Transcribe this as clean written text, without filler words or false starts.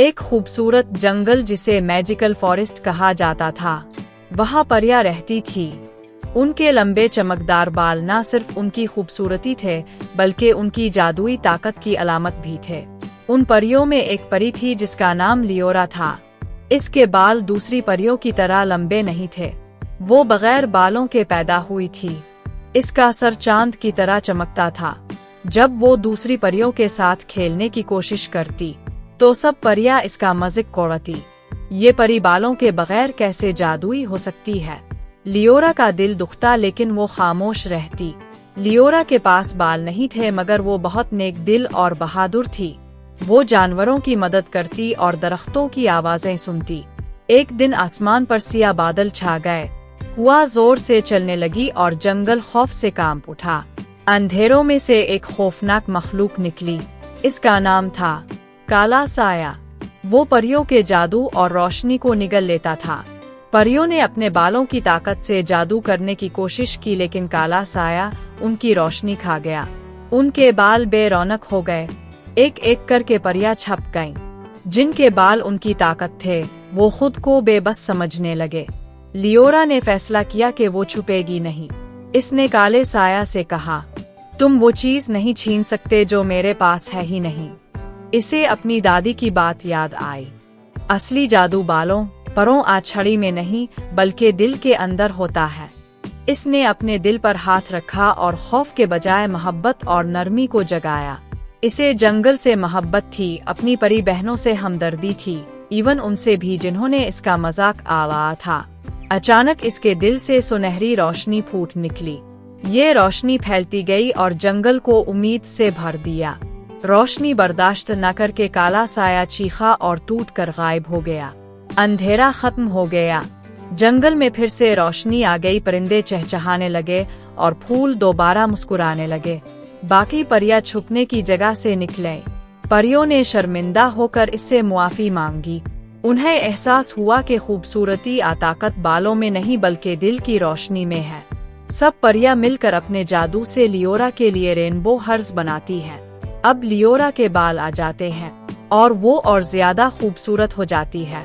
एक खूबसूरत जंगल जिसे मैजिकल फॉरेस्ट कहा जाता था, वहाँ परियां रहती थी। उनके लंबे चमकदार बाल न सिर्फ उनकी खूबसूरती थे, बल्कि उनकी जादुई ताकत की अलामत भी थे। उन परियों में एक परी थी जिसका नाम लियोरा था। इसके बाल दूसरी परियों की तरह लंबे नहीं थे, वो बगैर बालों के पैदा हुई थी। इसका सर चांद की तरह चमकता था। जब वो दूसरी परियों के साथ खेलने की कोशिश करती तो सब परियां इसका मजाक उड़ाती। ये परी बालों के बगैर कैसे जादुई हो सकती है। लियोरा का दिल दुखता, लेकिन वो खामोश रहती। लियोरा के पास बाल नहीं थे, मगर वो बहुत नेक दिल और बहादुर थी। वो जानवरों की मदद करती और दरख्तों की आवाजें सुनती। एक दिन आसमान पर सिया बादल छा गए, हवा जोर से चलने लगी और जंगल खौफ से कांप उठा। अंधेरों में से एक खौफनाक मखलूक निकली। इसका नाम था काला साया। वो परियों के जादू और रोशनी को निगल लेता था। परियों ने अपने बालों की ताकत से जादू करने की कोशिश की, लेकिन काला साया उनकी रोशनी खा गया। उनके बाल बेरौनक हो गए। एक एक करके परियां छप गईं। जिनके बाल उनकी ताकत थे, वो खुद को बेबस समझने लगे। लियोरा ने फैसला किया कि वो छुपेगी नहीं। इसने काले साया से कहा, तुम वो चीज नहीं छीन सकते जो मेरे पास है ही नहीं। इसे अपनी दादी की बात याद आई। असली जादू बालों, परों आ छड़ी में नहीं, बल्कि दिल के अंदर होता है। इसने अपने दिल पर हाथ रखा और खौफ के बजाय मोहब्बत और नरमी को जगाया। इसे जंगल से मोहब्बत थी, अपनी परी बहनों से हमदर्दी थी, इवन उनसे भी जिन्होंने इसका मजाक आया था। अचानक इसके दिल से सुनहरी रोशनी फूट निकली। ये रोशनी फैलती गई और जंगल को उम्मीद से भर दिया। रोशनी बर्दाश्त न करके काला साया चीखा और टूट कर गायब हो गया। अंधेरा खत्म हो गया। जंगल में फिर से रोशनी आ गई। परिंदे चहचहाने लगे और फूल दोबारा मुस्कुराने लगे। बाकी परियां छुपने की जगह से निकले। परियों ने शर्मिंदा होकर इससे मुआफी मांगी। उन्हें एहसास हुआ कि खूबसूरती आ ताकत बालों में नहीं, बल्कि दिल की रोशनी में है। सब परियां मिलकर अपने जादू से लियोरा के लिए रेनबो हर्स बनाती है। अब लियोरा के बाल आ जाते हैं और वो और ज्यादा खूबसूरत हो जाती है।